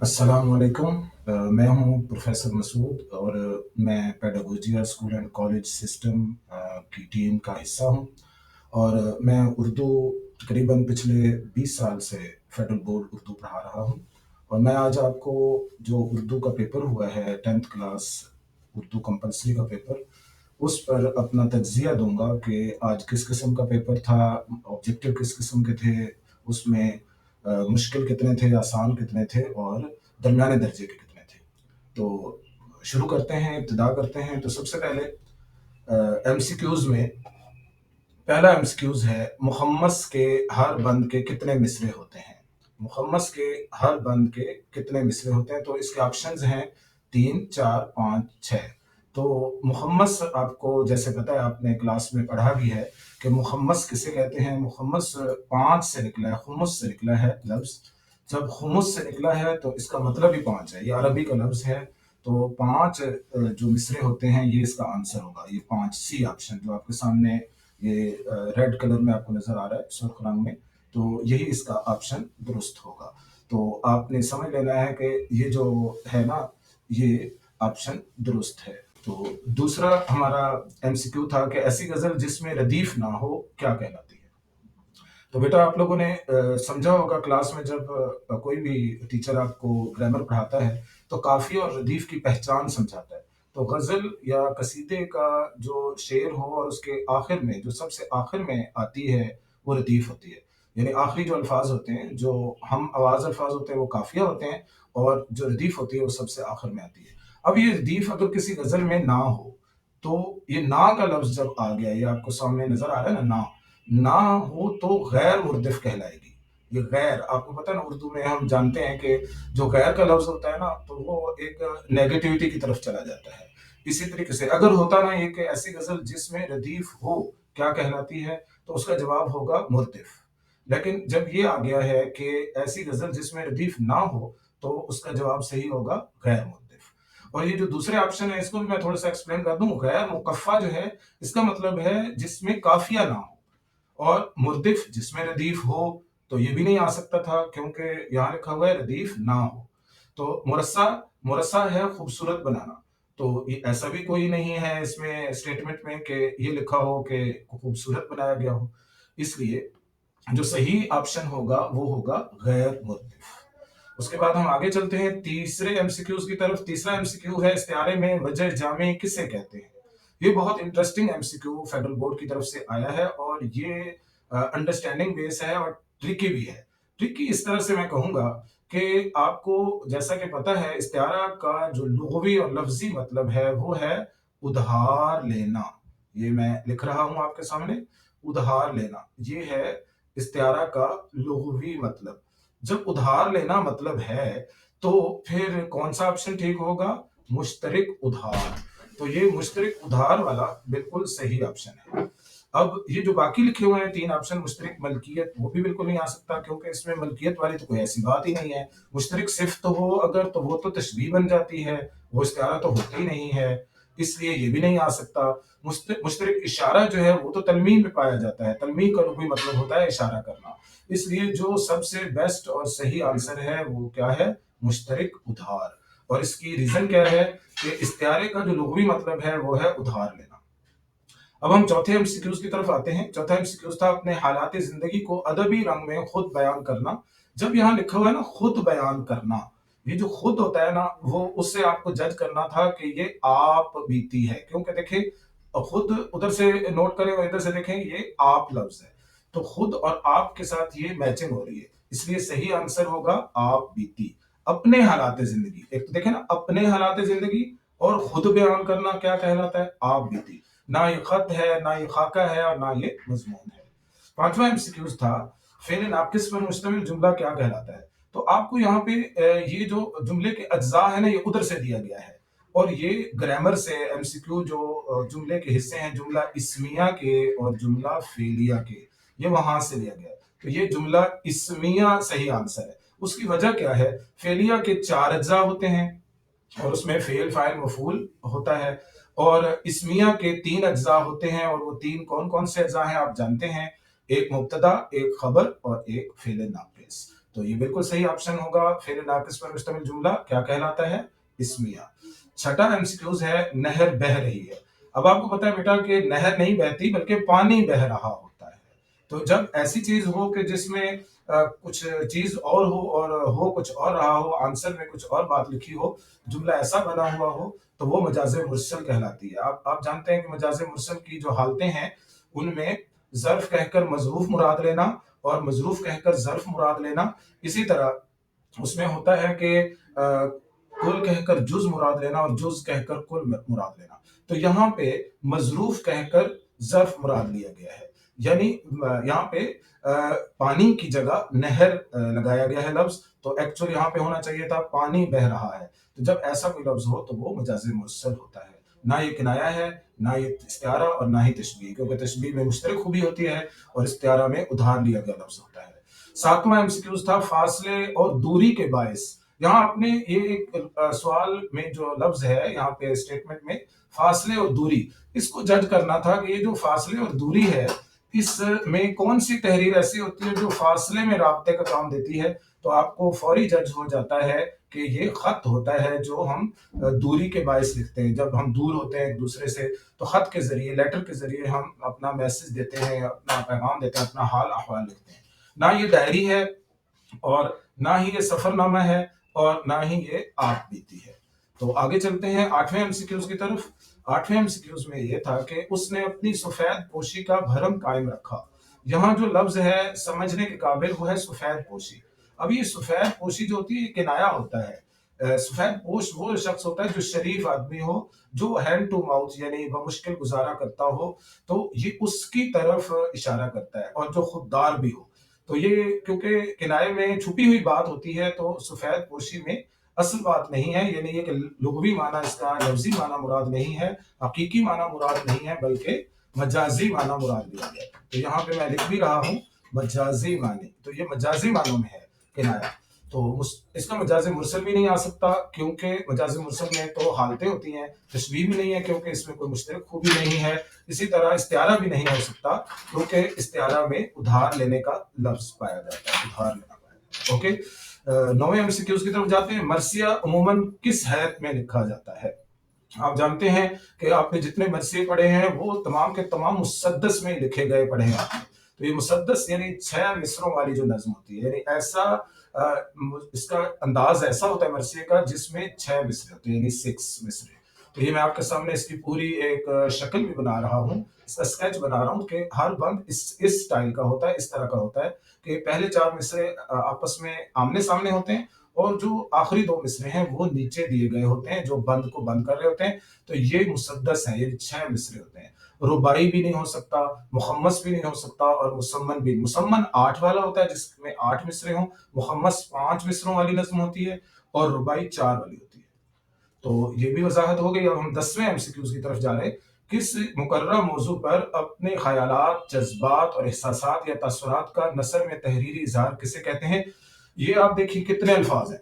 अस्सलाम वालेकुम। मैं हूँ प्रोफेसर मसूद और मैं पेडागोजी और स्कूल एंड कॉलेज सिस्टम की टीम का हिस्सा हूँ। और मैं उर्दू तकरीबन पिछले 20 साल से फेडरल बोर्ड उर्दू पढ़ा रहा हूँ। और मैं आज आपको जो उर्दू का पेपर हुआ है 10th क्लास उर्दू कंपलसरी का पेपर, उस पर अपना तज्जिया दूंगा कि आज किस किस्म का पेपर था, ऑब्जेक्टिव किस किस्म के थे, उसमें मुश्किल कितने थे, आसान कितने थे और दरमियाने दर्जे के कितने थे। तो शुरू करते हैं, इब्तिदा करते हैं। तो सबसे पहले एमसीक्यूज में पहला एमसीक्यूज है, मुहम्मस के हर बंद के कितने मिसरे होते हैं। मुहम्मस के हर बंद के कितने मिसरे होते हैं। तो इसके ऑप्शंस हैं 3, 4, 5, 6। तो मुहम्मस आपको जैसे पता है, आपने क्लास में पढ़ा भी है कि मुहम्मस किसे कहते हैं। मुहम्मस 5 से निकला है, खुमुस से निकला है लफ्ज। जब खुमुस से निकला है तो इसका मतलब ही 5 है, ये अरबी का लफ्ज है। तो 5 जो मिसरे होते हैं, ये इसका आंसर होगा। ये 5 सी ऑप्शन जो आपके सामने ये रेड कलर में आपको नजर आ रहा है, सुर्ख रंग में, तो यही इसका ऑप्शन दुरुस्त होगा। तो आपने समझ लेना है कि ये जो है ना, ये ऑप्शन दुरुस्त है। तो दूसरा हमारा एमसीक्यू था कि ऐसी गजल जिसमें रदीफ ना हो क्या कहलाती है। तो बेटा, आप लोगों ने समझा होगा क्लास में, जब कोई भी टीचर आपको ग्रामर पढ़ाता है तो काफी और रदीफ की पहचान समझाता है। तो गजल या कसीदे का जो शेर हो और उसके आखिर में जो सबसे आखिर में आती है वो रदीफ होती है। यानी आखिरी जो अल्फाज होते हैं, जो हम आवाज अल्फाज होते हैं, वो काफिया होते हैं, और जो रदीफ होती है वो सबसे आखिर में आती है। अब ये रदीफ अगर किसी गजल में ना हो, तो ये ना का लफ्ज जब आ गया, ये आपको सामने नजर आ रहा है ना, ना हो तो गैर मुर्दिफ कहलाएगी। ये गैर, आपको पता है ना, उर्दू में हम जानते हैं कि जो गैर का लफ्ज होता है ना, तो वो एक नेगेटिविटी की तरफ चला जाता है। इसी तरीके से अगर होता ना ये कि ऐसी गजल जिसमें रदीफ हो क्या कहलाती है, तो उसका जवाब होगा मुर्दिफ। लेकिन जब ये आ गया है कि ऐसी गजल जिसमें रदीफ ना हो, तो उसका जवाब सही होगा गैर मुर्दिफ। और ये जो दूसरे ऑप्शन है, इसको भी मैं थोड़ा सा एक्सप्लेन कर दूं। गैर मुकफ़ा जो है, इसका मतलब है जिसमें काफिया ना हो। और मुर्दिफ जिसमें रदीफ हो, तो ये भी नहीं आ सकता था क्योंकि यहाँ लिखा हुआ है रदीफ ना हो। तो मुरस्सा, मुरस्सा है खूबसूरत बनाना। तो ये ऐसा भी कोई नहीं है इसमें स्टेटमेंट में कि ये लिखा हो कि खूबसूरत बनाया गया हो। इसलिए जो सही ऑप्शन होगा वो होगा गैर मुर्दिफ। उसके बाद हम आगे चलते हैं तीसरे एमसीक्यूज की तरफ। तीसरा एमसीक्यू है, इस्तिआरे में वजह जामे किसे कहते हैं। ये बहुत इंटरेस्टिंग एमसीक्यू फेडरल बोर्ड की तरफ से आया है, और ये अंडरस्टैंडिंग बेस है और ट्रिकी भी है। ट्रिकी इस तरह से मैं कहूंगा कि आपको जैसा कि पता है, इस्तिआरा का जो लुग़वी और लफ्जी मतलब है वो है उधार लेना। ये मैं लिख रहा हूं आपके सामने, उधार लेना, ये है इस्तिआरा का लुग़वी मतलब। जब उधार लेना मतलब है, तो फिर कौन सा ऑप्शन ठीक होगा? मुश्तरिक उधार। तो ये मुश्तरिक उधार वाला बिल्कुल सही ऑप्शन है। अब ये जो बाकी लिखे हुए हैं 3 ऑप्शन, मुश्तरिक मलकियत, वो भी बिल्कुल नहीं आ सकता क्योंकि इसमें मलकियत वाली तो कोई ऐसी बात ही नहीं है। मुश्तरिक सिफ्त हो अगर, तो वो तो तशबीह बन जाती है, वो इस्तिआरा तो होती ही नहीं है, इसलिए ये भी नहीं आ सकता। मुश्तरिक इशारा जो है वो तो तलमीन में पाया जाता है, तलमीन का लुग़वी मतलब होता है इशारा करना। इसलिए जो सबसे बेस्ट और सही आंसर है वो क्या है? मुश्तरिक उधार। और इसकी रीजन क्या है कि इस्तिआरे का जो लुग़वी मतलब है वो है उधार लेना। अब हम चौथे एमसीक्यूज की तरफ आते हैं। चौथा एमसीक्यूज था, अपने हालात जिंदगी को अदबी रंग में खुद बयान करना। जब यहाँ लिखा हुआ है ना खुद बयान करना, ये जो खुद होता है ना, वो उससे आपको जज करना था कि ये आप बीती है। क्योंकि देखिए, खुद उधर से नोट करें और इधर से देखें, ये आप लफ्ज है। तो खुद और आप के साथ ये मैचिंग हो रही है, इसलिए सही आंसर होगा आप बीती। अपने हालात जिंदगी, एक तो देखें ना, अपने हालात जिंदगी और खुद बयान करना क्या कहलाता है? आप बीती। ना ये खत है, ना ये खाका है, और ना ये मजमून है। पांचवा एमसीक्यूज था, फेल नाकिस पर मुश्तमिल जुमला क्या कहलाता है। तो आपको यहाँ पे ये जो जुमले के अज्जा है ना, ये उधर से दिया गया है, और ये ग्रामर से एमसीक्यू जो जुमले के हिस्से हैं, जुमला इस्मिया के और जुमला फेलिया के, ये वहां से लिया गया है। तो ये जुमला इस्मिया सही आंसर है। उसकी वजह क्या है? फेलिया के 4 अज्जा होते हैं और उसमें फेल फाइल मफूल होता है, और इसमिया के 3 अज्जा होते हैं, और वो 3 कौन कौन से अज्जा हैं आप जानते हैं? एक मुब्तदा, एक खबर और एक फेल नाकिस। تو یہ بالکل صحیح آپشن ہوگا. فعل ناقص پر مشتمل جملہ کیا کہلاتا ہے؟ اسمیہ. چھٹا ایم سی کیوز ہے نہر بہہ رہی ہے. اب آپ کو پتا ہے بیٹا کہ نہر نہیں بہتی بلکہ پانی بہہ رہا ہوتا ہے. تو جب ایسی چیز ہو کہ جس میں کچھ چیز اور ہو اور ہو کچھ اور رہا ہو، آنسر میں کچھ اور بات لکھی ہو، جملہ ایسا بنا ہوا ہو، تو وہ مجاز مرسل کہلاتی ہے. آپ جانتے ہیں کہ مجاز مرسل کی جو حالتیں ہیں ان میں ظرف کہہ کر مظروف مراد لینا اور مظروف کہہ کر ظرف مراد لینا. اسی طرح اس میں ہوتا ہے کہ کل کہہ کر جز مراد لینا اور جز کہہ کر کل مراد لینا. تو یہاں پہ مظروف کہہ کر ظرف مراد لیا گیا ہے، یعنی یہاں پہ پانی کی جگہ نہر لگایا گیا ہے لفظ. تو ایکچولی یہاں پہ ہونا چاہیے تھا پانی بہہ رہا ہے. تو جب ایسا کوئی لفظ ہو تو وہ مجاز مرسل ہوتا ہے. نہ یہ کنایہ ہے، نہ یہ استعارہ اور نہ ہی تشبیہ، کیونکہ تشبیہ میں مشترک خوبی ہوتی ہے اور استعارہ میں ادھار لیا گیا لفظ ہوتا ہے. ساتواں ایم سی کیوز تھا فاصلے اور دوری کے باعث. یہاں آپ نے یہ ایک سوال میں جو لفظ ہے یہاں پہ اسٹیٹمنٹ میں فاصلے اور دوری، اس کو جج کرنا تھا کہ یہ جو فاصلے اور دوری ہے اس میں کون سی تحریر ایسی ہوتی ہے جو فاصلے میں رابطے کا کام دیتی ہے. تو آپ کو فوری جج ہو جاتا ہے کہ یہ خط ہوتا ہے جو ہم دوری کے باعث لکھتے ہیں. جب ہم دور ہوتے ہیں ایک دوسرے سے تو خط کے ذریعے، لیٹر کے ذریعے ہم اپنا میسج دیتے ہیں، اپنا پیغام دیتے ہیں، اپنا حال احوال لکھتے ہیں. نہ یہ ڈائری ہے اور نہ ہی یہ سفر نامہ ہے اور نہ ہی یہ آپ بیتی ہے. تو آگے چلتے ہیں 8ویں ایم سی کیوز کی طرف. 8ویں ایم سی کیوز میں یہ تھا کہ اس نے اپنی سفید پوشی کا بھرم قائم رکھا. یہاں جو لفظ ہے سمجھنے کے قابل وہ ہے سفید پوشی. اب یہ سفید پوشی جو ہوتی ہے یہ کنایا ہوتا ہے. سفید پوش وہ شخص ہوتا ہے جو شریف آدمی ہو، جو ہینڈ ٹو ماؤتھ یعنی بمشکل گزارا کرتا ہو، تو یہ اس کی طرف اشارہ کرتا ہے، اور جو خوددار بھی ہو. تو یہ کیونکہ کنائے میں چھپی ہوئی بات ہوتی ہے تو سفید پوشی میں اصل بات نہیں ہے، یعنی یہ کہ لغوی معنی اس کا لفظی معنی مراد نہیں ہے، حقیقی معنی مراد نہیں ہے، بلکہ مجازی معنی مراد لیا گیا. تو یہاں پہ میں لکھ بھی رہا ہوں مجازی معنی. تو یہ مجازی معنوں میں ہے کنایا. تو اس کا مجاز مرسل بھی نہیں آ سکتا کیونکہ مجاز مرسل میں تو حالتیں ہوتی ہیں. تشبیہ بھی نہیں ہے کیونکہ اس میں کوئی مشترک خوبی نہیں ہے. اسی طرح استعارہ بھی نہیں ہو سکتا کیونکہ استعارہ میں ادھار لینے کا لفظ پایا جاتا ہے، ادھار لینا پایا جاتا ہے. اوکے، 9ویں ایم سی کیوز کی طرف جاتے ہیں. مرثیہ عموماً کس حیث میں لکھا جاتا ہے؟ آپ جانتے ہیں کہ آپ نے جتنے مرثیے پڑھے ہیں وہ تمام کے تمام مسدس میں لکھے گئے پڑھے ہیں آپ نے. تو یہ مسدس یعنی 6 مصروں والی جو نظم ہوتی ہے، یعنی ایسا اس کا انداز ایسا ہوتا ہے مرثیے کا جس میں 6 مصرے ہوتے ہیں، یعنی 6 مصرے. تو یہ میں آپ کے سامنے اس کی پوری ایک شکل بھی بنا رہا ہوں، اس کا سکیچ بنا رہا ہوں کہ ہر بند اس سٹائل کا ہوتا ہے، اس طرح کا ہوتا ہے کہ پہلے 4 مصرے آپس میں آمنے سامنے ہوتے ہیں اور جو آخری 2 مصرے ہیں وہ نیچے دیے گئے ہوتے ہیں جو بند کو بند کر رہے ہوتے ہیں. تو یہ مسدس ہے، یہ 6 مصرے ہوتے ہیں. رباعی بھی نہیں ہو سکتا، مخمس بھی نہیں ہو سکتا اور مسمن بھی. مسمن 8 والا ہوتا ہے جس میں 8 مصرے ہوں، مخمس 5 مصروں والی نظم ہوتی ہے اور رباعی 4 والی ہوتی ہے. تو یہ بھی وضاحت ہو گئی. اب ہم 10ویں ایم سی کیوز کی طرف جا رہے ہیں. کس مقررہ موضوع پر اپنے خیالات، جذبات اور احساسات یا تاثرات کا نثر میں تحریری اظہار کسے کہتے ہیں؟ یہ آپ دیکھیے کتنے الفاظ ہیں: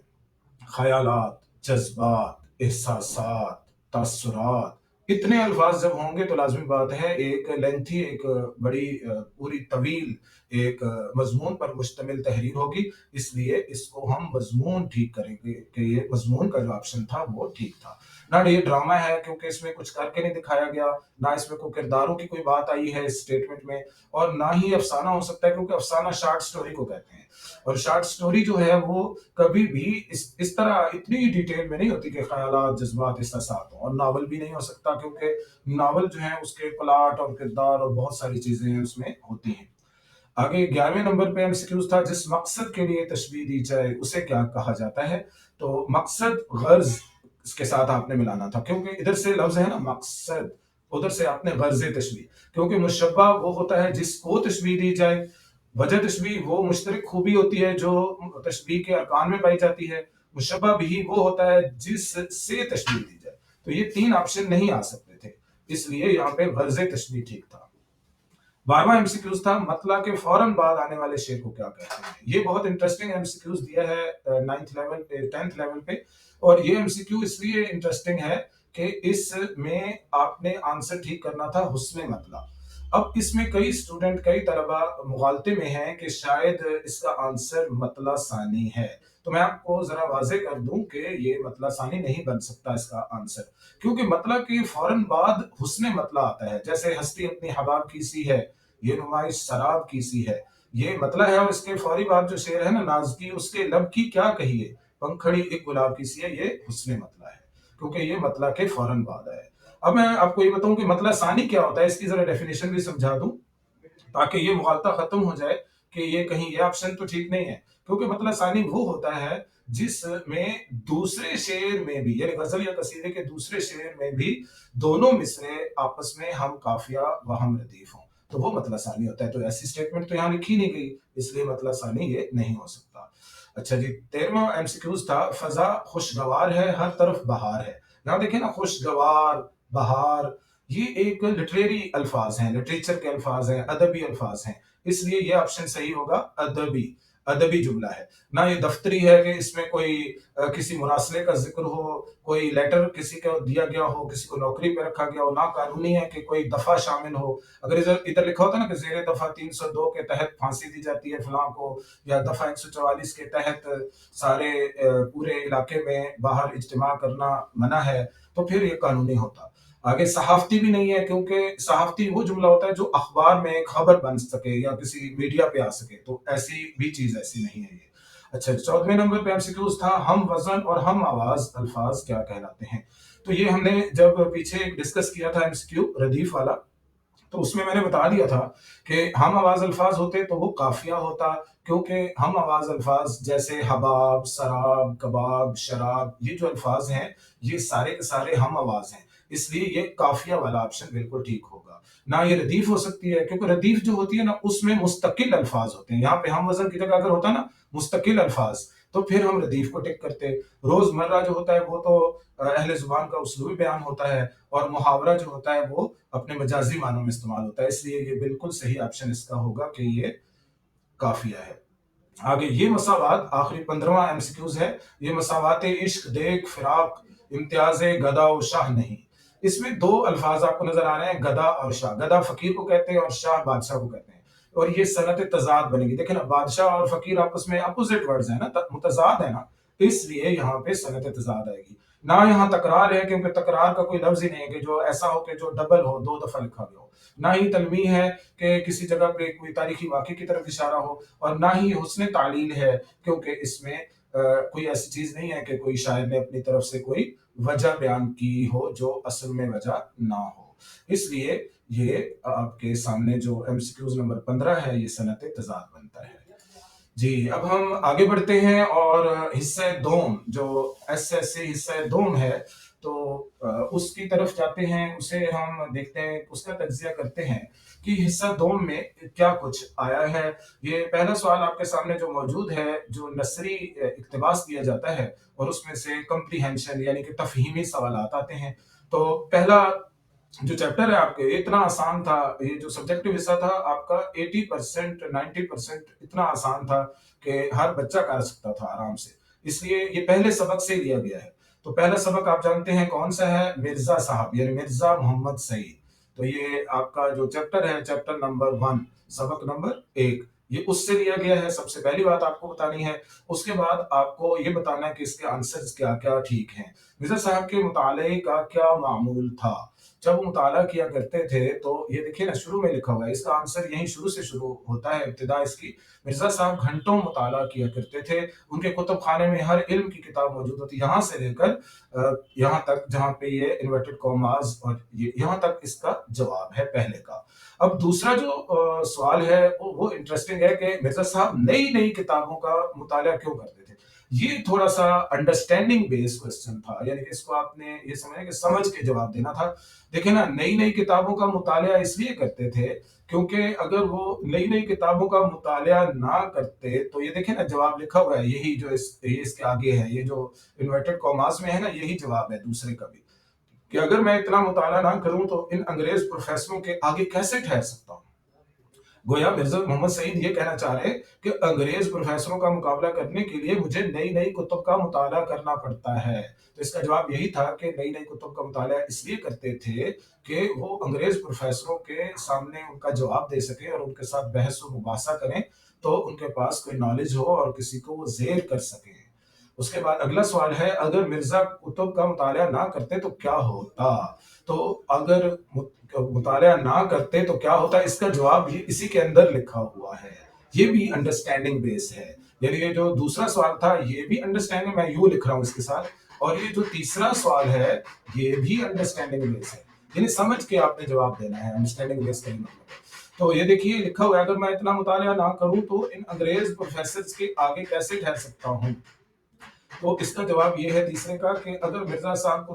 خیالات، جذبات، احساسات، تاثرات. اتنے الفاظ جب ہوں گے تو لازمی بات ہے ایک لینتھی، ایک بڑی پوری طویل ایک مضمون پر مشتمل تحریر ہوگی. اس لیے اس کو ہم مضمون ٹھیک کریں گے کہ یہ مضمون کا جو آپشن تھا وہ ٹھیک تھا. نہ یہ ڈرامہ ہے کیونکہ اس میں کچھ کر کے نہیں دکھایا گیا، نہ اس میں کوئی کرداروں کی کوئی بات آئی ہے اس اسٹیٹمنٹ میں، اور نہ ہی افسانہ ہو سکتا ہے کیونکہ افسانہ شارٹ سٹوری کو کہتے ہیں. اور شارٹ سٹوری جو ہے وہ کبھی بھی اس طرح اتنی ڈیٹیل میں نہیں ہوتی کہ خیالات، جذبات، احساسات ہوں. اور ناول بھی نہیں ہو سکتا کیونکہ ناول جو ہے اس کے پلاٹ اور کردار اور بہت ساری چیزیں اس میں ہوتی ہیں. آگے 11ویں نمبر پہ ایم سی کیوز تھا جس مقصد کے لیے تشبیہ دی جائے اسے کیا کہا جاتا ہے؟ تو مقصد غرض اس کے ساتھ آپ نے ملانا تھا کیونکہ ادھر سے لفظ ہے نا مقصد، ادھر سے آپ نے غرض تشبیہ، کیونکہ مشبہ وہ ہوتا ہے جس کو تشبیہ دی جائے. وجہ تشبیہ وہ مشترک خوبی ہوتی ہے جو تشبیہ کے ارکان میں پائی جاتی ہے. مشبہ بھی وہ ہوتا ہے جس سے تشبیہ دی جائے. تو یہ 3 آپشن نہیں آ سکتے تھے، اس لیے یہاں پہ غرض تشبیہ ٹھیک تھا. 12واں ایم سی کیوز تھا مطلع کے فوراً بعد آنے والے شعر کو کیا کہتے ہیں؟ یہ بہت انٹرسٹنگ ایم سی کیوز دیا ہے 9th لیول پہ، 10th لیول پہ. اور یہ ایم سی کیو اس لیے انٹرسٹنگ ہے کہ اس میں آپ نے آنسر ٹھیک کرنا تھا حسن مطلع. अब इसमें कई स्टूडेंट, कई तलबा मुगालते में हैं कि शायद इसका आंसर मतला सानी है। तो मैं आपको ज़रा वाज़ेह कर दूँ कि ये मतला सानी नहीं बन सकता इसका आंसर, क्योंकि मतला के फ़ौरन बाद हुस्न मतला आता है। जैसे हस्ती अपनी हबाब की सी है, ये नुमाइश शराब की सी है, ये मतला है, और इसके फौरी बाद जो शेर है ना, नाज़ की उसके लब की क्या कहिए, पंखड़ी एक गुलाब की सी है, ये हुस्न मतला है, क्योंकि ये मतला के फ़ौरन बाद आया है। अब मैं आपको ये बताऊँ कि मतला सानी क्या होता है, इसकी ज़रा डेफिनेशन भी समझा दूँ, ताकि ये मुगालता खत्म हो जाए कि ये कहीं ये ऑप्शन तो ठीक नहीं है। क्योंकि मतलब सानी वो होता है जिसमें दूसरे शेर में भी, यानी गजल या कसीदे के दूसरे शेर में भी दोनों मिसरे आपस में हम काफिया व हम रदीफ हों, तो वो मतलब सानी होता है। तो ऐसी स्टेटमेंट तो यहाँ लिखी नहीं गई, इसलिए मतलब सानी ये नहीं हो सकता। अच्छा जी, 13वां एमसीक्यूज था, फजा खुशगवार है, हर तरफ बहार है। यहाँ देखिए ना, खुशगवार, बहार, ये एक लिटरेरी अल्फाज हैं, लिटरेचर के अल्फाज हैं, अदबी अल्फाज हैं, इसलिए ये ऑप्शन सही होगा, अदबी। अदबी जुमला है ना, ये दफ्तरी है कि इसमें कोई किसी मुरासले का जिक्र हो, कोई लेटर किसी को दिया गया हो, किसी को नौकरी पे रखा गया हो, ना कानूनी है कि कोई दफा शामिल हो। अगर इधर इधर लिखा होता ना कि जेर दफा 302 के तहत फांसी दी जाती है फलां को, या दफा 144 के तहत सारे पूरे इलाके में बाहर इज्तिमा करना मना है, तो फिर ये कानूनी होता। आगे सहाफती भी नहीं है, क्योंकि सहाफती वो जुमला होता है जो अखबार में खबर बन सके या किसी मीडिया पे आ सके, तो ऐसी भी चीज ऐसी नहीं है ये। अच्छा, 14वें नंबर पे एमसीक्यूज था, हम वजन और हम आवाज अल्फाज क्या कहलाते हैं। तो ये हमने जब पीछे डिस्कस किया था एमसीक्यू रदीफ वाला, तो उसमें मैंने बता दिया था कि हम आवाज अल्फाज होते तो वो काफिया होता, क्योंकि हम आवाज अल्फाज जैसे हबाब, सराब, कबाब, शराब, ये जो अल्फाज हैं, ये सारे के सारे हम आवाज हैं, इसलिए ये काफिया वाला ऑप्शन बिल्कुल ठीक होगा। ना ये रदीफ हो सकती है, क्योंकि रदीफ जो होती है ना, उसमें मुस्तकिल अल्फाज होते हैं। यहाँ पे हम वजन की जगह अगर होता ना मुस्तकिल अल्फाज, तो फिर हम रदीफ को टिक करते। रोजमर्रा जो होता है वो तो अहले जुबान का उसलूबी बयान होता है, और मुहावरा जो होता है वो अपने मजाजी मानों में इस्तेमाल होता है, इसलिए ये बिल्कुल सही ऑप्शन इसका होगा कि ये काफिया है। आगे ये मसावात, आखिरी 15वां एमसीक्यूज है, ये मसावात इश्क देख फिराक इम्तियाज गदा और शाह नहीं। इसमें दो अल्फाज आपको नजर आ रहे हैं, गदा और शाह। गदा फकीर को कहते हैं और शाह बादशाह को कहते हैं, और ये सनत तजाद बनेगी। देखिए ना, बादशाह और फकीर आपस में अपोजिट वर्ड्स है ना, मुतजाद है ना, इसलिए यहाँ पे सनत तजाद आएगी। ना यहाँ तकरार है, क्योंकि तकरार का कोई लफ्ज ही नहीं है कि जो ऐसा हो कि जो डबल हो, दो दफा लिखा गया हो। ना ही तलमी है कि किसी जगह पे कोई तारीखी वाक़े की तरफ इशारा हो, और ना ही हुस्न तालील है, क्योंकि इसमें कोई ऐसी चीज नहीं है कि कोई शायर ने अपनी तरफ से कोई वजह बयान की हो जो असल में वजह ना हो। इसलिए ये आपके सामने जो एमसीक्यूज नंबर 15 है, ये सनत तजाद बनता है। जी, अब हम आगे बढ़ते हैं और हिस्सा दोम, जो एसएससी हिस्सा दोम है, तो उसकी तरफ जाते हैं, उसे हम देखते हैं, उसका तज्जिया करते हैं कि हिस्सा दोम में क्या कुछ आया है। ये पहला सवाल आपके सामने जो मौजूद है, जो नसरी इक्तबास दिया जाता है, और उसमें से कंप्रीहेंशन यानी कि तफहीमी सवालात आते हैं। तो पहला जो चैप्टर है आपके, ये इतना आसान था, ये जो सब्जेक्टिव हिस्सा था आपका 80% 90% इतना आसान था कि हर बच्चा कर सकता था आराम से, इसलिए ये पहले सबक से लिया गया है। तो पहला सबक आप जानते हैं कौन सा है, मिर्जा साहब यानी मिर्जा मोहम्मद सईद। तो ये आपका जो चैप्टर है, चैप्टर नंबर 1, सबक नंबर 1, ये उससे लिया गया है। सबसे पहली बात आपको बतानी है, उसके बाद आपको ये बताना है कि इसके आंसर्स क्या क्या ठीक हैं। मिर्जा साहब के मुताले का क्या मामूल था। जब वो मुताला किया करते थे, तो ये देखिए ना, शुरू में लिखा हुआ है, इसका आंसर यहीं शुरू से शुरू होता है, इब्तिदा इसकी। मिर्जा साहब घंटों मुताला किया करते थे, उनके कुतुब खाने में हर इल्म की किताब मौजूद होती, यहाँ से लेकर यहाँ तक जहाँ पे ये इन्वर्टेड कॉमास, और ये यहाँ तक इसका जवाब है पहले का। अब दूसरा जो सवाल है वो इंटरेस्टिंग है कि मिर्जा साहब नई नई किताबों का मुताला क्यों करते थे। ये थोड़ा सा अंडरस्टैंडिंग बेस्ड क्वेश्चन था, यानी कि इसको आपने ये समझना कि समझ के जवाब देना था। देखिए ना, नई नई किताबों का मुताला इसलिए करते थे क्योंकि अगर वो नई नई किताबों का मुताला ना करते, तो ये देखिए ना, जवाब लिखा हुआ है, यही जो ये इसके आगे है, ये जो इन्वर्टेड कॉमास में है ना, यही जवाब है दूसरे का भी, कि अगर मैं इतना मुताला ना करूं तो इन अंग्रेज प्रोफेसरों के आगे कैसे ठहर सकता हूं। गोया मिर्जा मोहम्मद सईद ये कहना चाह रहे हैं कि अंग्रेज प्रोफेसरों का मुकाबला करने के लिए मुझे नई नई कुतुब का मुताला करना पड़ता है। तो इसका जवाब यही था कि नई नई कुतुब का मुताला इसलिए करते थे कि वो अंग्रेज प्रोफेसरों के सामने उनका जवाब दे सके और उनके साथ बहस व मुबासा करें, तो उनके पास कोई नॉलेज हो और किसी को वो जेर कर सके। उसके बाद अगला सवाल है, अगर मिर्जा कुतुब का मुताला ना करते तो क्या होता? तो अगर मुताला ना करते तो क्या होता, इसका जवाब ये इसी के अंदर लिखा हुआ है। ये भी अंडरस्टैंडिंग बेस है। यानी ये जो दूसरा सवाल था ये भी अंडरस्टैंडिंग, मैं यूं लिख रहा हूं इसके साथ, और ये जो तीसरा सवाल है ये भी अंडरस्टैंडिंग बेस है। यानी समझ के आपने जवाब देना है, अंडरस्टैंडिंग बेस का ही मतलब है। तो ये देखिए लिखा हुआ है, अगर मैं इतना मुताला ना करूं तो इन अंग्रेज प्रोफेसर के आगे कैसे ठहर सकता हूं। तो इसका जवाब ये है तीसरे का कि अगर मिर्जा साहब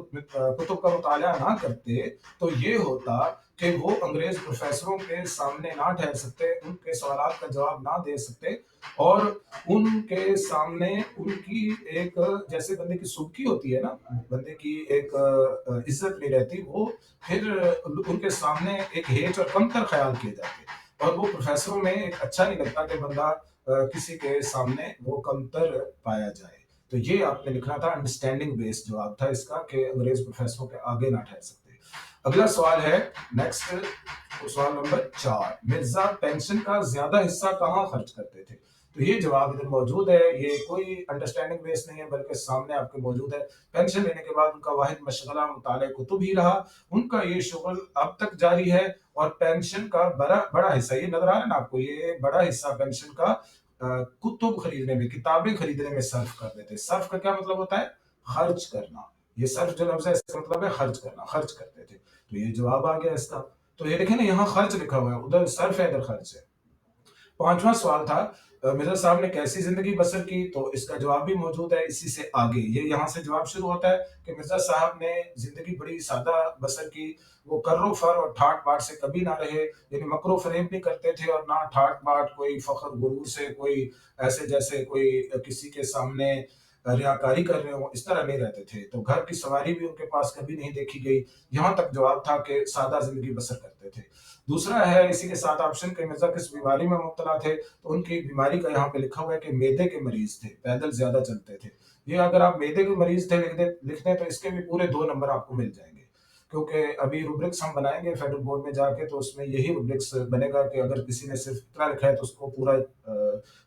कुतुब का मुताला ना करते तो ये होता कि वो अंग्रेज प्रोफेसरों के सामने ना ठहर सकते, उनके सवालात का जवाब ना दे सकते, और उनके सामने उनकी एक, जैसे बंदे की सुबकी होती है ना, बंदे की एक इज्जत नहीं रहती, वो फिर उनके सामने एक हेच और कमतर ख्याल किए जाते, और वो प्रोफेसरों में एक अच्छा नहीं लगता कि बंदा किसी के सामने वो कमतर पाया जाए। तो ये आपने लिखना था, अंडरस्टैंडिंग बेस्ड जवाब था इसका कि अंग्रेज प्रोफेसरों के आगे ना ठहर सकते। अगला सवाल है नेक्स्ट, सवाल नंबर 4, मिर्जा पेंशन का ज्यादा हिस्सा कहाँ खर्च करते थे? तो ये जवाब इधर मौजूद है, ये कोई अंडरस्टैंडिंग बेस नहीं है बल्कि सामने आपके मौजूद है। पेंशन लेने के बाद उनका वाहिद मशगला मुताले कुतुब ही रहा, उनका ये शुगल अब तक जारी है, और पेंशन का बड़ा बड़ा हिस्सा, ये नजर आ रहा है ना आपको, ये बड़ा हिस्सा पेंशन का कुतुब खरीदने में, किताबें खरीदने में सर्फ कर देते। सर्फ का क्या मतलब होता है? खर्च करना। ये सर्फ जो लफ्ज है इसका मतलब है खर्च करना, खर्च करते थे। तो ये जवाब आ गया इसका। तो ये देखें ना, यहाँ खर्च लिखा हुआ है, उधर सर्फ है इधर खर्च है। पांचवा सवाल था, मिर्जा साहब ने कैसी जिंदगी बसर की? तो इसका जवाब भी मौजूद है इसी से आगे, ये यहाँ से जवाब शुरू होता है कि मिर्जा साहब ने जिंदगी बड़ी सादा बसर की, वो कर्रो फर और ठाट बाट से कभी ना रहे, यानी मकरो फरेब भी करते थे और ना ठाट बाट कोई फखर गुरूर से, कोई ऐसे जैसे कोई किसी के सामने रियाकारी कर रहे हो, इस तरह नहीं रहते थे। तो घर की सवारी भी उनके पास कभी नहीं देखी गई। यहाँ तक जवाब था कि सादा जिंदगी बसर करते थे। दूसरा है इसी के साथ ऑप्शन के, मिर्जा किस बीमारी में मुब्तला थे? तो उनकी बीमारी का यहाँ पे लिखा हुआ है कि मैदे के मरीज थे, पैदल ज्यादा चलते थे। ये अगर आप मैदे के मरीज थे लिख दें तो इसके भी पूरे 2 नंबर आपको मिल जाएंगे, क्योंकि अभी रूब्रिक्स हम बनाएंगे फेडरल बोर्ड में जाके, तो उसमें यही रूब्रिक्स बनेगा कि अगर किसी ने सिर्फ इतना लिखा है तो उसको पूरा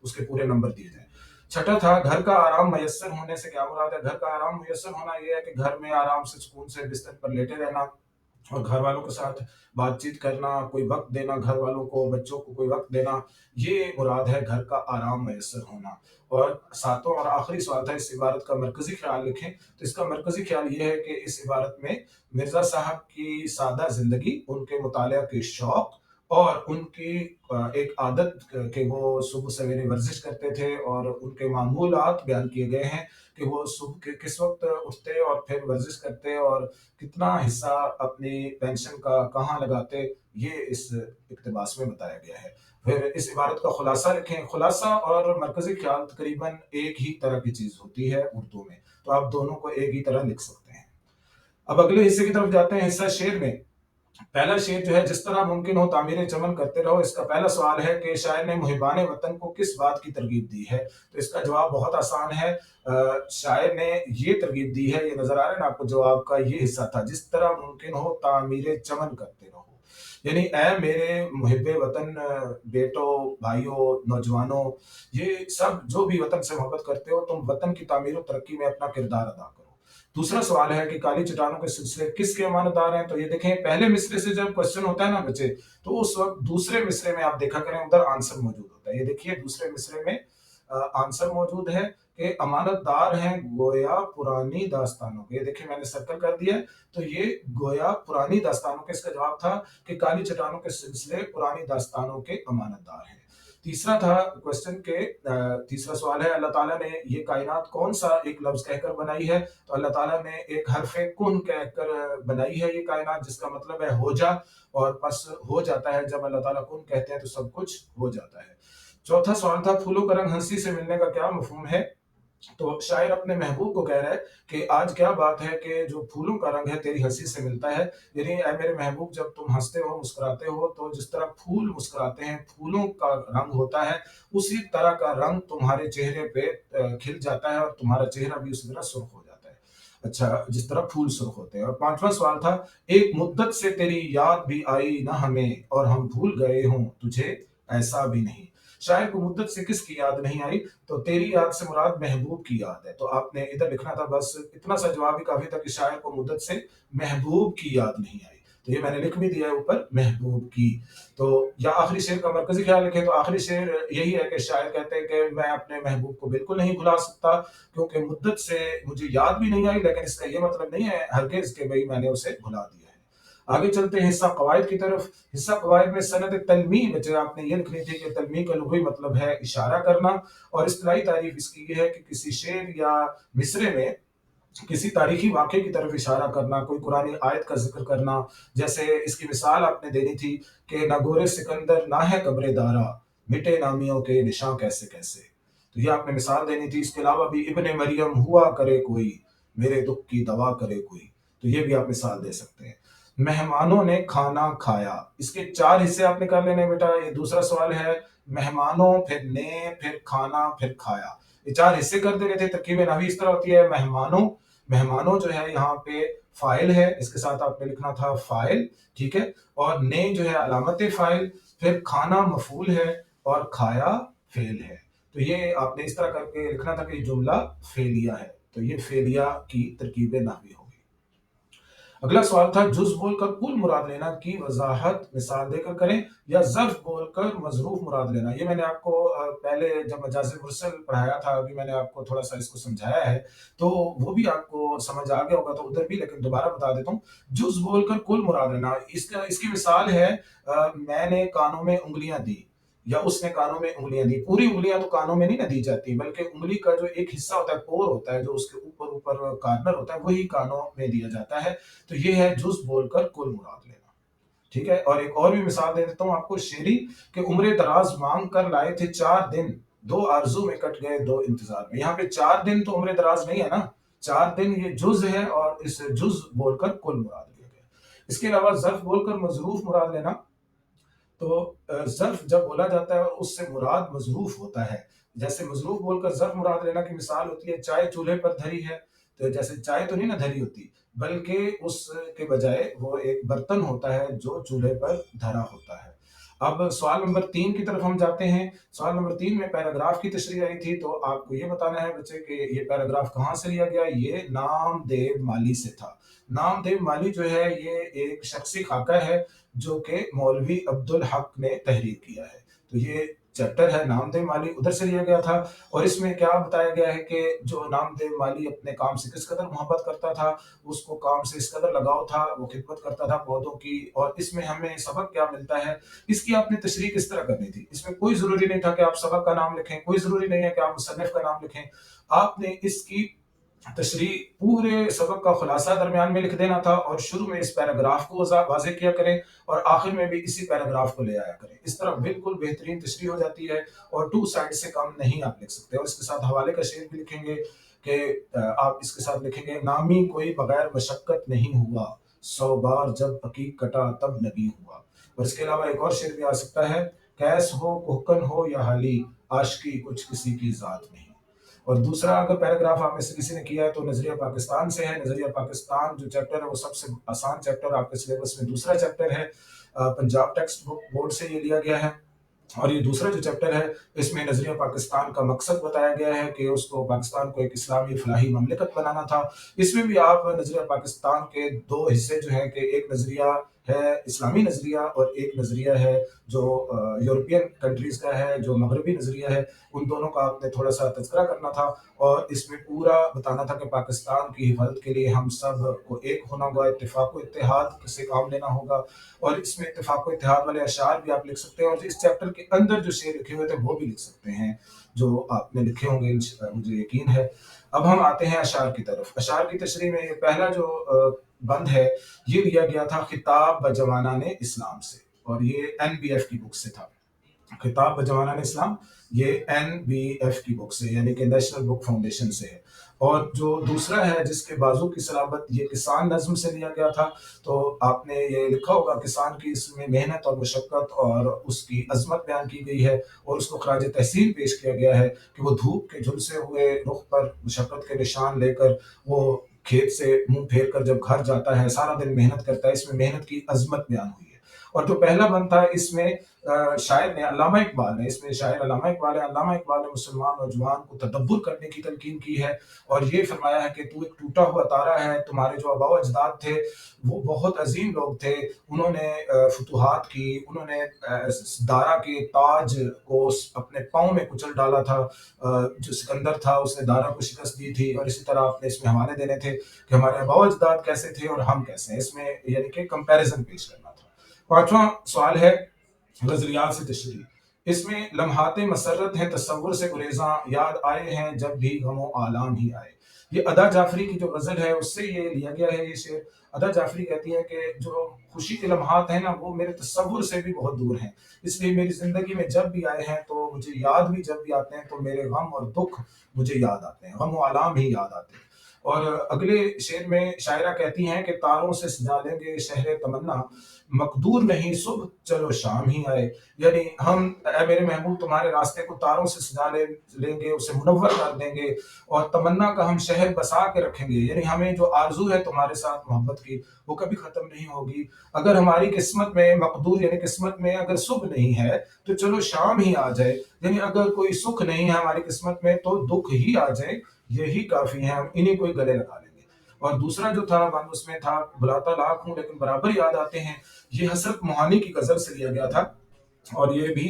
उसके पूरे नंबर दिए जाए। छठा था, घर का आराम मयसर होने से क्या मुराद है? घर का आराम मयसर होना यह है कि घर में आराम से सुकून से बिस्तर पर लेटे रहना, और घर वालों के साथ बातचीत करना, कोई वक्त देना, घर वालों को, बच्चों को कोई वक्त देना, ये मुराद है घर का आराम मयसर होना। और सातवां और आखिरी सवाल था, इस इबारत का मरकजी ख्याल लिखें। तो इसका मरकजी ख्याल ये है कि इस इबारत में मिर्जा साहब की सादा जिंदगी, उनके मुतालिया के शौक, और उनकी एक आदत कि वो सुबह सवेरे वर्जिश करते थे, और उनके मामूलात बयान किए गए हैं कि वो सुबह के किस वक्त उठते और फिर वर्जिश करते, और कितना हिस्सा अपनी पेंशन का कहाँ लगाते, ये इस इक्तबास में बताया गया है। फिर इस इबारत का खुलासा लिखें। खुलासा और मरकजी ख्याल तकरीबन एक ही तरह की चीज होती है उर्दू में, तो आप दोनों को एक ही तरह लिख सकते हैं। अब अगले हिस्से की तरफ जाते हैं, हिस्सा शेर में। पहला शेर जो है, जिस तरह मुमकिन हो तामीर चमन करते रहो। इसका पहला सवाल है कि शायर ने मुहिबान वतन को किस बात की तरगीब दी है? तो इसका जवाब बहुत आसान है, शायर ने ये तरगीब दी है, ये नजर आ रहा है ना आपको, जवाब का ये हिस्सा था, जिस तरह मुमकिन हो तामीर चमन करते रहो। यानी ए मेरे मुहिब्बे वतन, बेटो, भाइयों, नौजवानों, ये सब जो भी वतन से मोहब्बत करते हो, तुम वतन की तामीर और तरक्की में अपना किरदार अदा करो। दूसरा सवाल है कि काली चट्टानों के सिलसिले किसके अमानतदार हैं? तो ये देखें, पहले मिसरे से जब क्वेश्चन होता है ना बच्चे, तो उस वक्त दूसरे मिसरे में आप देखा करें उधर आंसर मौजूद होता है। ये देखिए दूसरे मिसरे में आंसर मौजूद है कि अमानतदार हैं गोया पुरानी दास्तानों के। ये देखिए मैंने सर्कल कर दिया है, तो ये गोया पुरानी दास्तानों के, इसका जवाब था कि काली चट्टानों के सिलसिले पुरानी दास्तानों के अमानतदार हैं। तीसरा था क्वेश्चन के, तीसरा सवाल है, अल्लाह ताला ने ये कायनात कौन सा एक लफ्ज कहकर बनाई है? तो अल्लाह ताला ने एक हरफे कुन कहकर बनाई है ये कायनात, जिसका मतलब है हो जा, और बस हो जाता है, जब अल्लाह ताला कुन कहते हैं तो सब कुछ हो जाता है। चौथा सवाल था, फूलों का रंग हंसी से मिलने का क्या मफहूम है? تو شاعر اپنے محبوب کو کہہ رہا ہے کہ آج کیا بات ہے کہ جو پھولوں کا رنگ ہے تیری ہنسی سے ملتا ہے، یعنی اے میرے محبوب جب تم ہنستے ہو مسکراتے ہو تو جس طرح پھول مسکراتے ہیں پھولوں کا رنگ ہوتا ہے، اسی طرح کا رنگ تمہارے چہرے پہ کھل جاتا ہے اور تمہارا چہرہ بھی اسی طرح سرخ ہو جاتا ہے، اچھا جس طرح پھول سرخ ہوتے ہیں۔ اور پانچواں سوال تھا، ایک مدت سے تیری یاد بھی آئی نہ ہمیں اور ہم بھول گئے ہوں تجھے ایسا بھی نہیں۔ شاعر کو مدت سے کس کی یاد نہیں آئی؟ تو تیری یاد سے مراد محبوب کی یاد ہے، تو آپ نے ادھر لکھنا تھا بس اتنا سا جواب ہی کافی تھا کہ شاعر کو مدت سے محبوب کی یاد نہیں آئی، تو یہ میں نے لکھ بھی دیا ہے اوپر محبوب کی۔ تو یا آخری شعر کا مرکزی خیال لکھیں تو آخری شعر یہی ہے کہ شاعر کہتے ہیں کہ میں اپنے محبوب کو بالکل نہیں بھلا سکتا کیونکہ مدت سے مجھے یاد بھی نہیں آئی، لیکن اس کا یہ مطلب نہیں ہے ہرگز کہ بھئی میں نے اسے بھلا دیا ہے۔ آگے چلتے ہیں حصہ قواعد کی طرف۔ حصہ قواعد میں سند تلمیح بچے آپ نے یہ لکھنی تھی کہ تلمیح کا لغوی مطلب ہے اشارہ کرنا، اور اصطلاحی تعریف اس کی یہ ہے کہ کسی شعر یا مصرے میں کسی تاریخی واقعے کی طرف اشارہ کرنا، کوئی قرآنی آیت کا ذکر کرنا، جیسے اس کی مثال آپ نے دینی تھی کہ نہ گورے سکندر نہ ہے قبر دارا، مٹے نامیوں کے نشاں کیسے کیسے، تو یہ آپ نے مثال دینی تھی۔ اس کے علاوہ بھی ابن مریم ہوا کرے کوئی، میرے دکھ کی دوا کرے کوئی، تو یہ بھی آپ مثال دے سکتے ہیں۔ مہمانوں نے کھانا کھایا، اس کے چار حصے آپ نے کر لینے بیٹا، یہ دوسرا سوال ہے، مہمانوں پھر نے پھر کھانا پھر کھایا، یہ چار حصے کر دینے تھے۔ ترکیب نحوی اس طرح ہوتی ہے، مہمانوں، مہمانوں جو ہے یہاں پہ فائل ہے، اس کے ساتھ آپ نے لکھنا تھا فائل، ٹھیک ہے، اور نے جو ہے علامت فائل، پھر کھانا مفعول ہے اور کھایا فعل ہے، تو یہ آپ نے اس طرح کر کے لکھنا تھا کہ یہ جملہ فعلیہ ہے، تو یہ فعلیہ کی ترکیب نحوی ہوگی۔ اگلا سوال تھا، جز بول کر کل مراد لینا کی وضاحت مثال دے کر کریں یا ظرف بول کر مظروف مراد لینا۔ یہ میں نے آپ کو پہلے جب مجاز مرسل پڑھایا تھا ابھی میں نے آپ کو تھوڑا سا اس کو سمجھایا ہے تو وہ بھی آپ کو سمجھ آ گیا ہوگا تو ادھر بھی، لیکن دوبارہ بتا دیتا ہوں۔ جز بول کر کل مراد لینا، اس کی مثال ہے میں نے کانوں میں انگلیاں دی یا اس نے کانوں میں انگلیاں دی، پوری انگلیاں تو کانوں میں نہیں نہ دی جاتی بلکہ انگلی کا جو ایک حصہ ہوتا ہے پور ہوتا ہے جو اس کے اوپر کارنر ہوتا ہے وہی کانوں میں دیا جاتا ہے، تو یہ ہے جز بول کر کل مراد لینا، ٹھیک ہے۔ اور ایک اور بھی مثال دے دیتا ہوں آپ کو شعری کہ عمر دراز مانگ کر لائے تھے 4 دن، 2 آرزو میں کٹ گئے 2 انتظار میں، یہاں پہ 4 دن تو عمر دراز نہیں ہے نا، 4 دن یہ جز ہے اور اس جز بول کر کل مراد لیا گیا۔ اس کے علاوہ ظرف بول کر مظروف مراد لینا، تو ظرف جب بولا جاتا ہے اور اس سے مراد مظروف ہوتا ہے، جیسے مظروف بول کر ظرف مراد لینا کی مثال ہوتی ہے چائے چولہے پر دھری ہے، تو جیسے چائے تو نہیں نہ دھری ہوتی بلکہ اس کے بجائے وہ ایک برتن ہوتا ہے جو چولہے پر دھرا ہوتا ہے۔ اب سوال نمبر 3 کی طرف ہم جاتے ہیں۔ سوال نمبر 3 میں پیراگراف کی تشریح آئی تھی تو آپ کو یہ بتانا ہے بچے کہ یہ پیراگراف کہاں سے لیا گیا، یہ نام دیو مالی سے تھا۔ نام دیو مالی جو ہے یہ ایک شخصی خاکہ ہے جو کہ مولوی عبدالحق نے تحریر کیا ہے، تو یہ چیپٹر ہے نام دیو مالی ادھر سے لیا گیا تھا، اور اس میں کیا بتایا گیا ہے کہ جو نام دیو مالی اپنے کام سے کس قدر محبت کرتا تھا، اس کو کام سے اس قدر لگاؤ تھا، وہ خدمت کرتا تھا پودوں کی، اور اس میں ہمیں سبق کیا ملتا ہے، اس کی آپ نے تشریح کس طرح کرنی تھی۔ اس میں کوئی ضروری نہیں تھا کہ آپ سبق کا نام لکھیں، کوئی ضروری نہیں ہے کہ آپ مصنف کا نام لکھیں، آپ نے اس کی تشریح پورے سبق کا خلاصہ درمیان میں لکھ دینا تھا اور شروع میں اس پیراگراف کو واضح کیا کریں اور آخر میں بھی اسی پیراگراف کو لے آیا کریں، اس طرح بالکل بہترین تشریح ہو جاتی ہے اور 2 سائڈ سے کم نہیں آپ لکھ سکتے، اور اس کے ساتھ حوالے کا شعر بھی لکھیں گے کہ آپ اس کے ساتھ لکھیں گے، نامی کوئی بغیر مشقت نہیں ہوا، 100 بار جب عقیق کٹا تب نبی ہوا، اور اس کے علاوہ ایک اور شعر بھی آ سکتا ہے، کیس ہو کوہکن ہو یا حالی، عاشقی کچھ کسی کی ذات نہیں، اور دوسرا اگر پیراگراف آپ میں سے کسی نے کیا ہے تو نظریہ پاکستان سے ہے۔ نظریہ پاکستان جو چیپٹر ہے وہ سب سے آسان چیپٹر آپ کے سلیبس میں دوسرا چیپٹر ہے، پنجاب ٹیکسٹ بک بورڈ سے یہ لیا گیا ہے، اور یہ دوسرا جو چیپٹر ہے اس میں نظریہ پاکستان کا مقصد بتایا گیا ہے کہ اس کو پاکستان کو ایک اسلامی فلاحی مملکت بنانا تھا۔ اس میں بھی آپ نظریہ پاکستان کے 2 حصے جو ہیں کہ ایک نظریہ ہے اسلامی نظریہ اور ایک نظریہ ہے جو یورپین کنٹریز کا ہے، جو مغربی نظریہ ہے، ان دونوں کا آپ نے تھوڑا سا تذکرہ کرنا تھا، اور اس میں پورا بتانا تھا کہ پاکستان کی حفاظت کے لیے ہم سب کو ایک ہونا ہوگا، اتفاق و اتحاد سے کام لینا ہوگا، اور اس میں اتفاق و اتحاد والے اشعار بھی آپ لکھ سکتے ہیں، اور اس چیپٹر کے اندر جو شعر لکھے ہوئے تھے وہ بھی لکھ سکتے ہیں جو آپ نے لکھے ہوں گے، مجھے یقین ہے۔ اب ہم آتے ہیں اشعار کی طرف۔ اشعار کی تشریح میں یہ پہلا جو بند ہے یہ لیا گیا تھا خطاب بجوانان اسلام سے، اور یہ NBF کی بک سے تھا۔ खिताब बजवानान इस्लाम, ये NBF की बुक से, यानी कि नेशनल बुक फाउंडेशन से है। और जो दूसरा है जिसके बाजू की सलाबत, ये किसान नज़्म से लिया गया था। तो आपने ये लिखा होगा, किसान की इसमें मेहनत और मशक्क़त और उसकी अज़मत बयान की गई है, और उसको ख़राज तहसीन पेश किया गया है कि वो धूप के झुलसे हुए रुख पर मशक्क़त के निशान लेकर वो खेत से मुँह फेर कर जब घर जाता है, सारा दिन मेहनत करता है, इसमें मेहनत की अज़मत बयान हुई है। और जो पहला बंद था इसमें शायर ने, अल्लामा इकबाल ने, इसमें शायर अल्लामा इकबाल है, अल्लामा इकबाल ने मुसलमान नौजवान को तदब्बुर करने की तलकीन की है, और ये फरमाया है कि तू एक टूटा हुआ तारा है, तुम्हारे जो आबा अजदाद थे वो बहुत अजीम लोग थे, उन्होंने फतूहात की, उन्होंने दारा के ताज को अपने पाँव में कुचल डाला था। जो सिकंदर था उसने दारा को शिकस्त दी थी, और इसी तरह आपने इसमें हवाले देने थे कि हमारे आबा अजदाद कैसे थे और हम कैसे हैं, इसमें यानी कि कंपैरिजन पेश करना था। पांचवा सवाल है गजरियात से तशरीह। इसमें लम्हाते मसरत हैं तसव्वुर से गुरेज़ां, याद आए हैं जब भी गमो आलाम ही आए। ये अदा जाफरी की जो गज़ल है उससे ये लिया गया है ये शेर। अदा जाफरी कहती है कि जो खुशी के लम्हात हैं ना, वो मेरे तसव्वुर से भी बहुत दूर हैं, इसलिए मेरी ज़िंदगी में जब भी आए हैं तो मुझे याद भी जब भी आते हैं तो मेरे गम और दुख मुझे याद आते हैं, गम व आलाम ही याद आते हैं। और अगले शेर में शायरा कहती हैं कि तारों से सजा लेंगे शहर तमन्ना, मकदूर नहीं सुबह चलो शाम ही आए। यानी हम ए मेरे महबूब तुम्हारे रास्ते को तारों से सजा लेंगे, उसे मुनव्वर कर देंगे, और तमन्ना का हम शहर बसा के रखेंगे। यानी हमें जो आरजू है तुम्हारे साथ मोहब्बत की, वो कभी खत्म नहीं होगी। अगर हमारी किस्मत में मकदूर यानी किस्मत में अगर सुबह नहीं है तो चलो शाम ही आ जाए, यानी अगर कोई सुख नहीं है हमारी किस्मत में तो दुख ही आ जाए, यही काफी है, हम इन्हीं को ही गले लगा लेंगे। और दूसरा जो था बंद उसमें था, बुलाता लाख हूं लेकिन बराबर याद आते हैं, ये हसरत मोहानी की गजल से लिया गया था। और ये भी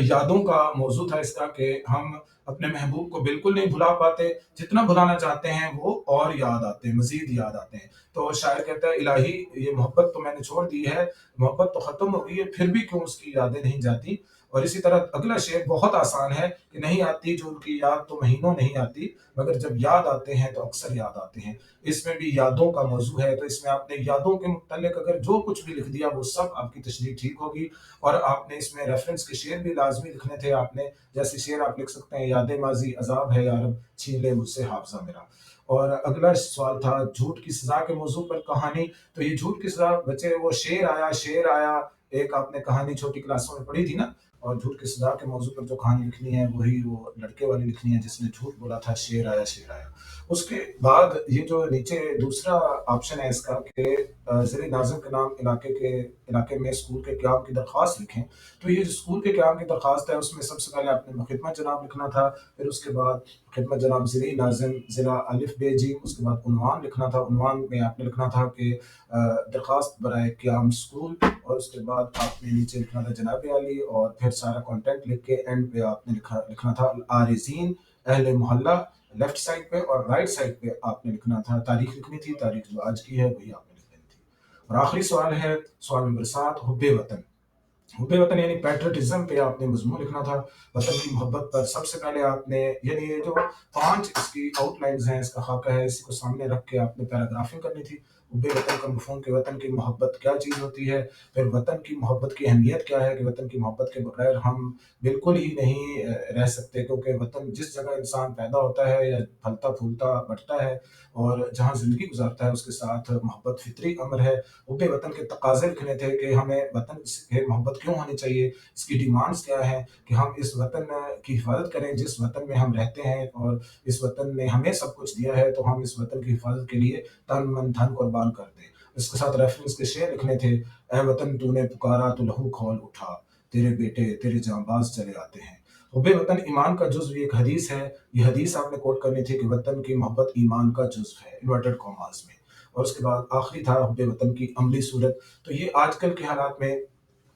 यादों का मौजू था इसका, कि हम अपने महबूब को बिल्कुल नहीं भुला पाते, जितना भुलाना चाहते हैं वो और याद आते हैं, मजीद याद आते हैं। तो शायर कहता है, इलाही ये मोहब्बत तो मैंने छोड़ दी है, मोहब्बत तो खत्म हो गई है, फिर भी क्यों उसकी यादें नहीं जाती। और इसी तरह अगला शेर बहुत आसान है कि नहीं आती जो उनकी याद तो महीनों नहीं आती, मगर जब याद आते हैं तो अक्सर याद आते हैं। इसमें भी यादों का मौजू है, तो इसमें आपने यादों के मुतल्लिक अगर जो कुछ भी लिख दिया वो सब आपकी तशरीह ठीक होगी। और आपने इसमें रेफरेंस के शेर भी लाजमी लिखने थे आपने, जैसे शेर आप लिख सकते हैं, याद माजी अजाब है यारब, छीन ले मुझसे हाफजा मेरा। और अगला सवाल था झूठ की सजा के मौजू पर कहानी। तो ये झूठ की सजा बच्चे, वो शेर आया, एक आपने कहानी छोटी क्लासों में पढ़ी थी ना। और झूठ की सजा के मौजू पर जो कहानी लिखनी है वही वो लड़के वाली लिखनी है जिसने झूठ बोला था, शेर आया। उसके बाद ये जो नीचे दूसरा ऑप्शन है इसका कि ज़िले नाज़िम के नाम इलाके में स्कूल के क़याम की दरख्वास्त लिखें। तो ये जो स्कूल के क़याम की दरख्वास्त है उसमें सबसे पहले आपने खिदमत जनाब लिखना था, फिर उसके बाद खिदमत जनाब ज़िले नाज़िम ज़िला अलिफ बे जीम, उसके बाद उन्वान लिखना था, उन्वान में आपने लिखना था कि दरख्वास्त बराए क़याम स्कूल, और उसके बाद आपने नीचे लिखना था जनाब अली, और फिर सारा कंटेंट लिख के एंड पे आपने लिखना था आरिज़ीन अहले मोहल्ला लेफ्ट साइड पे, और राइट साइड पे आपने लिखना था तारीख लिखनी थी, तारीख जो आज की है वही आपने लिख देनी थी। और आखिरी सवाल है सवाल नंबर 7, हुब्बे वतन। हुब्बे वतन यानी पैट्रियटिज्म पे आपने मजमून लिखना था, वतन की मोहब्बत पर। सबसे पहले आपने, यानी ये जो 5 इसकी आउटलाइंस हैं, इसका खाका है, इसी को सामने रख के आपने पैराग्राफिंग करनी थी। हुब्बे वतन का मफ़हूम कि वतन की मोहब्बत क्या चीज़ होती है, फिर वतन की मोहब्बत की अहमियत क्या है, कि वतन की मोहब्बत के बगैर हम बिल्कुल ही नहीं रह सकते, क्योंकि वतन जिस जगह इंसान पैदा होता है या फलता-फूलता बढ़ता है और जहाँ ज़िंदगी गुज़ारता है उसके साथ मोहब्बत फ़ितरी अम्र है। हुब्बे वतन के तकाज़े लिखने थे कि हमें वतन से मोहब्बत क्यों होनी चाहिए, इसकी डिमांड्स क्या हैं, कि हम इस वतन की हिफाज़त करें जिस वतन में हम रहते हैं, और इस वतन ने हमें सब कुछ दिया है, तो हम इस वतन की हिफाज़त के लिए तन, मन, धन कुर्बान कर दें। इसके साथ रेफ़रेंस के शेर लिखने थे, ऐ वतन तूने पुकारा तो लहू खौल उठा, तेरे बेटे तेरे जांबाज़ चले आते हैं। हुब्बे वतन ईमान का जुज़्व, एक हदीस है, ये हदीस आपने कोट करनी थी कि वतन की मोहब्बत ईमान का जुज़्व है, इन्वर्टेड कॉमास में। और उसके बाद आखिरी था हुब्बे वतन की अमली सूरत। तो ये आजकल के हालात में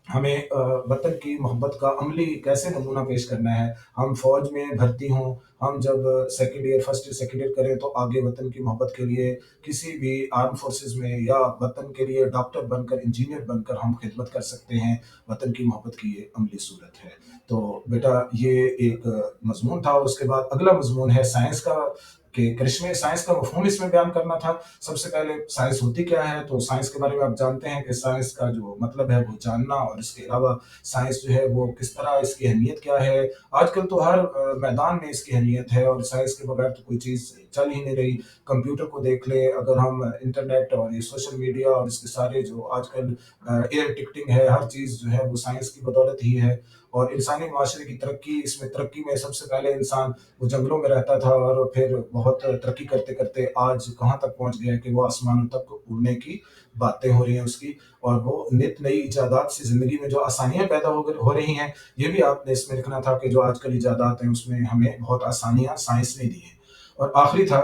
हमें वतन की मोहब्बत का अमली कैसे नमूना पेश करना है। हम फौज में भर्ती हों, हम जब second year, first year, second year करें तो आगे वतन की मोहब्बत के लिए किसी भी आर्म फोर्सेस में या वतन के लिए डॉक्टर बनकर, इंजीनियर बनकर हम खिदमत कर सकते हैं। वतन की मोहब्बत की ये अमली सूरत है। तो बेटा ये एक मजमून था, और उसके बाद अगला मजमून है साइंस का, कि करिश्मे साइंस का मफ़हूम इसमें बयान करना था। सबसे पहले साइंस होती क्या है? तो साइंस के बारे में आप जानते हैं कि साइंस का जो मतलब है वो जानना, और इसके अलावा साइंस जो है वो किस तरह, इसकी अहमियत क्या है। आजकल तो हर मैदान में इसकी अहमियत है, और साइंस के बगैर तो कोई चीज़ चल ही नहीं रही। कंप्यूटर को देख लें, अगर हम इंटरनेट और ये सोशल मीडिया और इसके सारे जो आजकल एयर टिकटिंग है, हर चीज़ जो है वो साइंस की बदौलत ही है। और इंसानी माशरे की तरक्की, इसमें तरक्की में सबसे पहले इंसान वो जंगलों में रहता था, और फिर बहुत तरक्की करते करते आज कहाँ तक पहुंच गया कि वो आसमानों तक उड़ने की बातें हो रही हैं उसकी। और वो नित नई इजादात से ज़िंदगी में जो आसानियाँ पैदा हो रही हैं, ये भी आपने इसमें लिखना था कि जो आजकल इजादात हैं उसमें हमें बहुत आसानियाँ साइंस ने दी हैं। और आखिरी था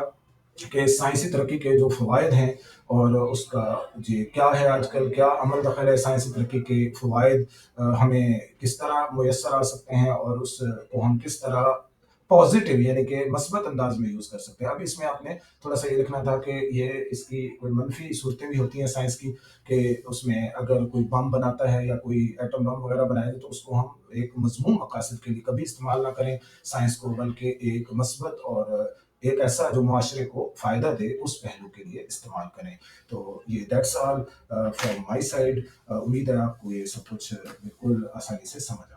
कि साइंसी तरक्की के जो फ़वाइद हैं, और उसका जी क्या है आजकल, क्या अमल दखल है साइंसी तरक्की के फ़वाइद, हमें किस तरह मुयस्सर आ सकते हैं, और उसको हम किस तरह पॉजिटिव यानी कि मस्बत अंदाज में यूज़ कर सकते हैं। अब इसमें आपने थोड़ा सा ये लिखना था कि ये इसकी कोई मनफी सूरतें भी होती हैं साइंस की, कि उसमें अगर कोई बम बनाता है या कोई एटम बम वगैरह बनाए तो उसको हम एक मजमूम मकासद के लिए कभी इस्तेमाल ना करें साइंस को, बल्कि एक मस्बत और एक ऐसा जो मुआशरे को फ़ायदा दे उस पहलू के लिए इस्तेमाल करें। तो ये that's all from my side. उम्मीद है आपको ये सब कुछ बिल्कुल आसानी से समझ